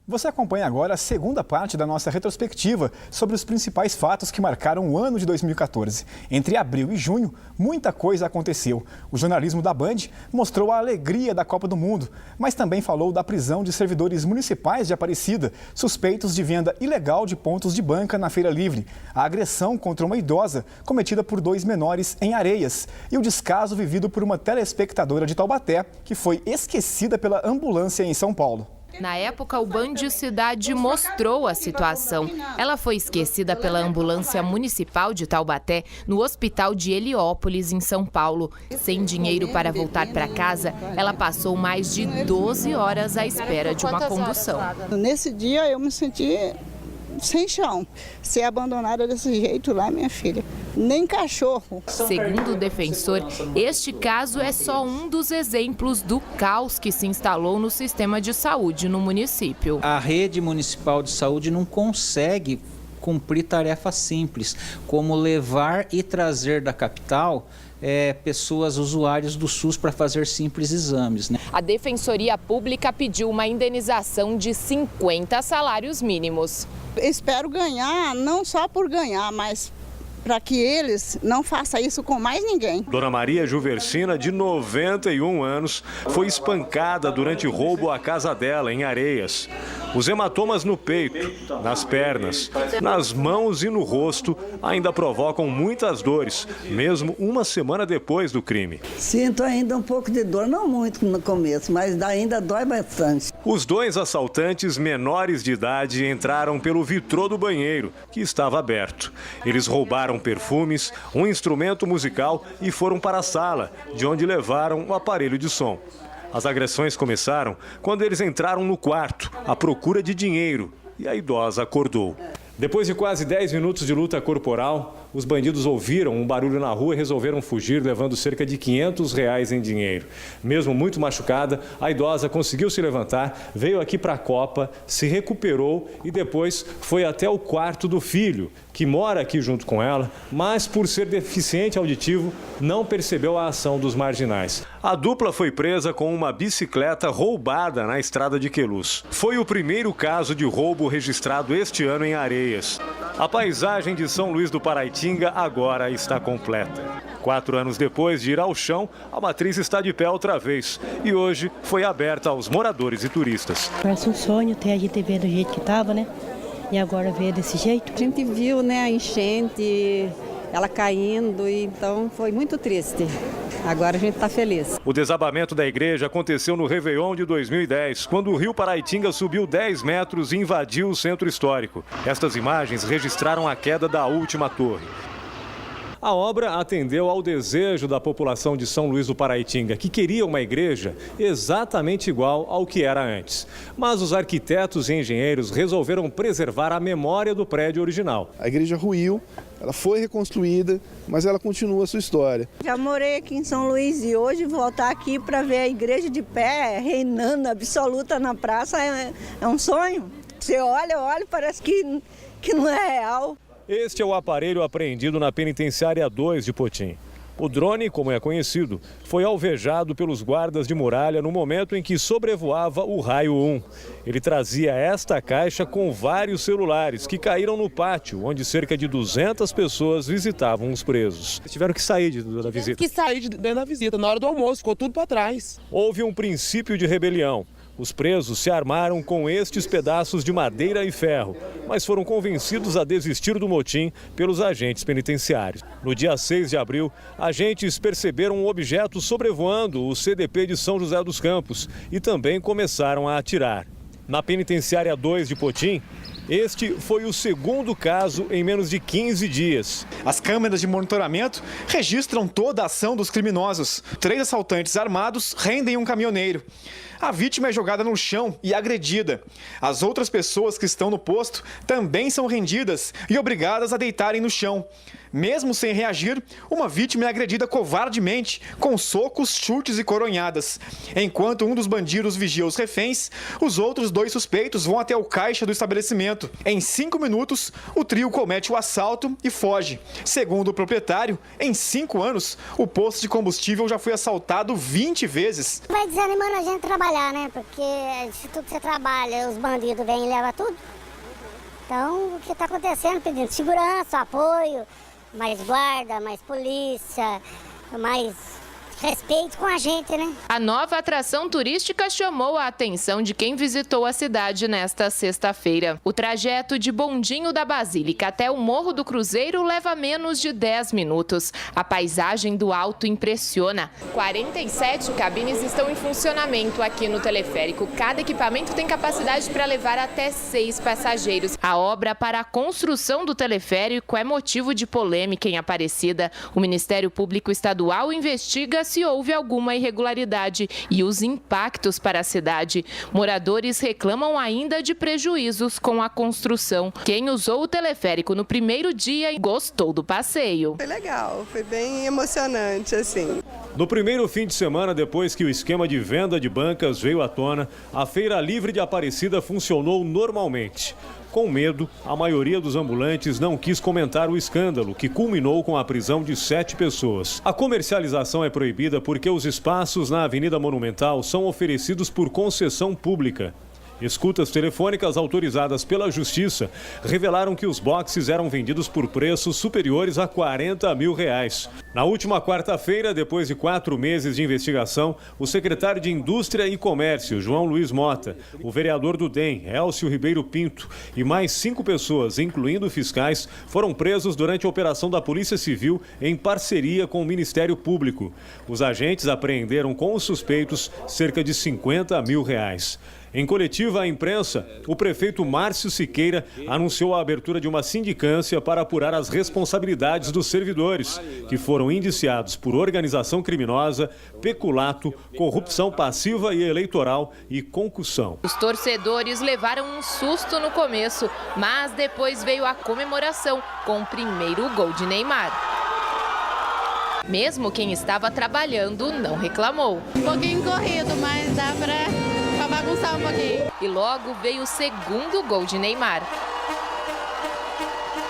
Você acompanha agora a segunda parte da nossa retrospectiva sobre os principais fatos que marcaram o ano de 2014. Entre abril e junho, muita coisa aconteceu. O jornalismo da Band mostrou a alegria da Copa do Mundo, mas também falou da prisão de servidores municipais de Aparecida, suspeitos de venda ilegal de pontos de banca na Feira Livre, a agressão contra uma idosa cometida por 2 menores em Areias e o descaso vivido por uma telespectadora de Taubaté, que foi esquecida pela ambulância em São Paulo. Na época, o Band Cidade mostrou a situação. Ela foi esquecida pela ambulância municipal de Taubaté, no hospital de Heliópolis, em São Paulo. Sem dinheiro para voltar para casa, ela passou mais de 12 horas à espera de uma condução. Nesse dia eu me senti sem chão. Ser abandonada desse jeito lá, minha filha. Nem cachorro. Segundo o defensor, este caso é só um dos exemplos do caos que se instalou no sistema de saúde no município. A rede municipal de saúde não consegue cumprir tarefas simples, como levar e trazer da capital pessoas usuários do SUS para fazer simples exames, né? A Defensoria Pública pediu uma indenização de 50 salários mínimos. Espero ganhar, não só por ganhar, mas para que eles não façam isso com mais ninguém. Dona Maria Juversina, de 91 anos, foi espancada durante roubo à casa dela, em Areias. Os hematomas no peito, nas pernas, nas mãos e no rosto ainda provocam muitas dores, mesmo uma semana depois do crime. Sinto ainda um pouco de dor, não muito no começo, mas ainda dói bastante. Os 2 assaltantes menores de idade entraram pelo vitrô do banheiro, que estava aberto. Eles roubaram perfumes, um instrumento musical e foram para a sala, de onde levaram o aparelho de som. As agressões começaram quando eles entraram no quarto, à procura de dinheiro, e a idosa acordou. Depois de quase 10 minutos de luta corporal, os bandidos ouviram um barulho na rua e resolveram fugir, levando cerca de R$500 em dinheiro. Mesmo muito machucada, a idosa conseguiu se levantar, veio aqui para a Copa, se recuperou e depois foi até o quarto do filho, que mora aqui junto com ela, mas por ser deficiente auditivo, não percebeu a ação dos marginais. A dupla foi presa com uma bicicleta roubada na estrada de Queluz. Foi o primeiro caso de roubo registrado este ano em Areias. A paisagem de São Luís do Paraitinga agora está completa. 4 anos depois de ir ao chão, a matriz está de pé outra vez e hoje foi aberta aos moradores e turistas. Parece um sonho ter a gente ver do jeito que estava, né? E agora ver desse jeito. A gente viu, né, a enchente, ela caindo, e então foi muito triste. Agora a gente está feliz. O desabamento da igreja aconteceu no Réveillon de 2010, quando o rio Paraitinga subiu 10 metros e invadiu o centro histórico. Estas imagens registraram a queda da última torre. A obra atendeu ao desejo da população de São Luís do Paraitinga, que queria uma igreja exatamente igual ao que era antes. Mas os arquitetos e engenheiros resolveram preservar a memória do prédio original. A igreja ruiu, ela foi reconstruída, mas ela continua a sua história. Já morei aqui em São Luís e hoje voltar aqui para ver a igreja de pé, reinando absoluta na praça, é um sonho. Você olha, parece que não é real. Este é o aparelho apreendido na Penitenciária 2 de Potim. O drone, como é conhecido, foi alvejado pelos guardas de muralha no momento em que sobrevoava o raio 1. Ele trazia esta caixa com vários celulares que caíram no pátio, onde cerca de 200 pessoas visitavam os presos. Eles tiveram que sair da visita. Que sair de dentro da visita, na hora do almoço, ficou tudo para trás. Houve um princípio de rebelião. Os presos se armaram com estes pedaços de madeira e ferro, mas foram convencidos a desistir do motim pelos agentes penitenciários. No dia 6 de abril, agentes perceberam um objeto sobrevoando o CDP de São José dos Campos e também começaram a atirar. Na Penitenciária 2 de Potim, este foi o segundo caso em menos de 15 dias. As câmeras de monitoramento registram toda a ação dos criminosos. 3 assaltantes armados rendem um caminhoneiro. A vítima é jogada no chão e agredida. As outras pessoas que estão no posto também são rendidas e obrigadas a deitarem no chão. Mesmo sem reagir, uma vítima é agredida covardemente, com socos, chutes e coronhadas. Enquanto um dos bandidos vigia os reféns, os outros 2 suspeitos vão até o caixa do estabelecimento. estacionamento. Em 5 minutos, o trio comete o assalto e foge. Segundo o proprietário, em 5 anos, o posto de combustível já foi assaltado 20 vezes. Vai desanimando a gente trabalhar, né? Porque se tudo você trabalha, os bandidos vêm e levam tudo. Então, o que está acontecendo? Pedindo segurança, apoio, mais guarda, mais polícia, mais respeito com a gente, né? A nova atração turística chamou a atenção de quem visitou a cidade nesta sexta-feira. O trajeto de Bondinho da Basílica até o Morro do Cruzeiro leva menos de 10 minutos. A paisagem do alto impressiona. 47 cabines estão em funcionamento aqui no teleférico. Cada equipamento tem capacidade para levar até 6 passageiros. A obra para a construção do teleférico é motivo de polêmica em Aparecida. O Ministério Público Estadual investiga se houve alguma irregularidade e os impactos para a cidade. Moradores reclamam ainda de prejuízos com a construção. Quem usou o teleférico no primeiro dia gostou do passeio. Foi legal, foi bem emocionante, assim. No primeiro fim de semana, depois que o esquema de venda de bancas veio à tona, a Feira Livre de Aparecida funcionou normalmente. Com medo, a maioria dos ambulantes não quis comentar o escândalo, que culminou com a prisão de 7 pessoas. A comercialização é proibida porque os espaços na Avenida Monumental são oferecidos por concessão pública. Escutas telefônicas autorizadas pela Justiça revelaram que os boxes eram vendidos por preços superiores a R$40 mil. Na última quarta-feira, depois de 4 meses de investigação, o secretário de Indústria e Comércio, João Luiz Mota, o vereador do DEM, Elcio Ribeiro Pinto, e mais 5 pessoas, incluindo fiscais, foram presos durante a operação da Polícia Civil em parceria com o Ministério Público. Os agentes apreenderam com os suspeitos cerca de R$50 mil. Em coletiva à imprensa, o prefeito Márcio Siqueira anunciou a abertura de uma sindicância para apurar as responsabilidades dos servidores, que foram indiciados por organização criminosa, peculato, corrupção passiva e eleitoral e concussão. Os torcedores levaram um susto no começo, mas depois veio a comemoração com o primeiro gol de Neymar. Mesmo quem estava trabalhando não reclamou. Um pouquinho corrido, mas dá para bagunçar um pouquinho. E logo veio o segundo gol de Neymar.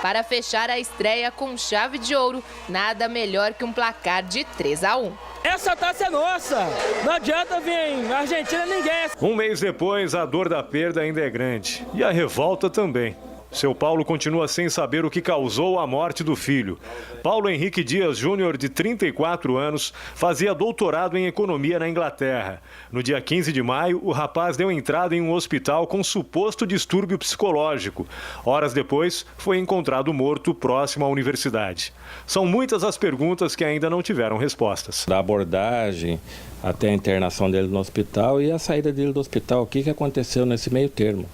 Para fechar a estreia com chave de ouro, nada melhor que um placar de 3-1. Essa taça é nossa, não adianta vir Argentina ninguém. Um mês depois, a dor da perda ainda é grande e a revolta também. Seu Paulo continua sem saber o que causou a morte do filho. Paulo Henrique Dias Júnior, de 34 anos, fazia doutorado em economia na Inglaterra. No dia 15 de maio, o rapaz deu entrada em um hospital com suposto distúrbio psicológico. Horas depois, foi encontrado morto próximo à universidade. São muitas as perguntas que ainda não tiveram respostas. Da abordagem até a internação dele no hospital e a saída dele do hospital, o que aconteceu nesse meio termo?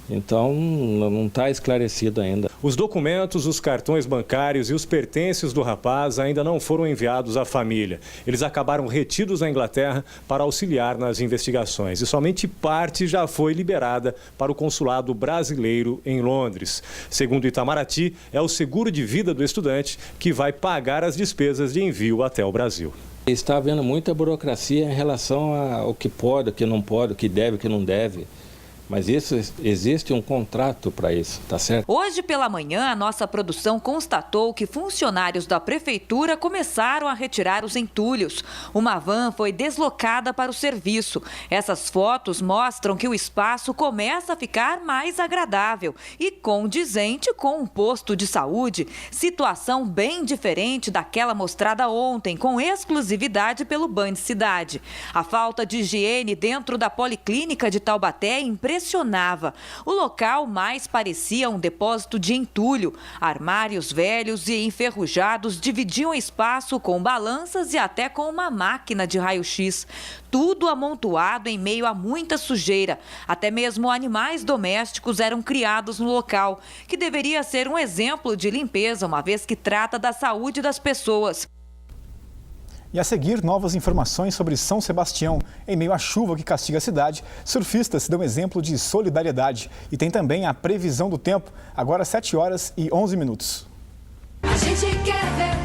Então, não está esclarecido ainda. Os documentos, os cartões bancários e os pertences do rapaz ainda não foram enviados à família. Eles acabaram retidos na Inglaterra para auxiliar nas investigações. E somente parte já foi liberada para o consulado brasileiro em Londres. Segundo Itamaraty, é o seguro de vida do estudante que vai pagar as despesas de envio até o Brasil. Está havendo muita burocracia em relação ao que pode, o que não pode, o que deve, o que não deve. Mas existe um contrato para isso, tá certo? Hoje pela manhã, a nossa produção constatou que funcionários da prefeitura começaram a retirar os entulhos. Uma van foi deslocada para o serviço. Essas fotos mostram que o espaço começa a ficar mais agradável e condizente com um posto de saúde. Situação bem diferente daquela mostrada ontem, com exclusividade pelo Band Cidade. A falta de higiene dentro da Policlínica de Taubaté impressionava. O local mais parecia um depósito de entulho. Armários velhos e enferrujados dividiam espaço com balanças e até com uma máquina de raio-x. Tudo amontoado em meio a muita sujeira. Até mesmo animais domésticos eram criados no local, que deveria ser um exemplo de limpeza, uma vez que trata da saúde das pessoas. E a seguir, novas informações sobre São Sebastião. Em meio à chuva que castiga a cidade, surfistas dão exemplo de solidariedade. E tem também a previsão do tempo, agora 7 horas e 11 minutos. A gente quer ver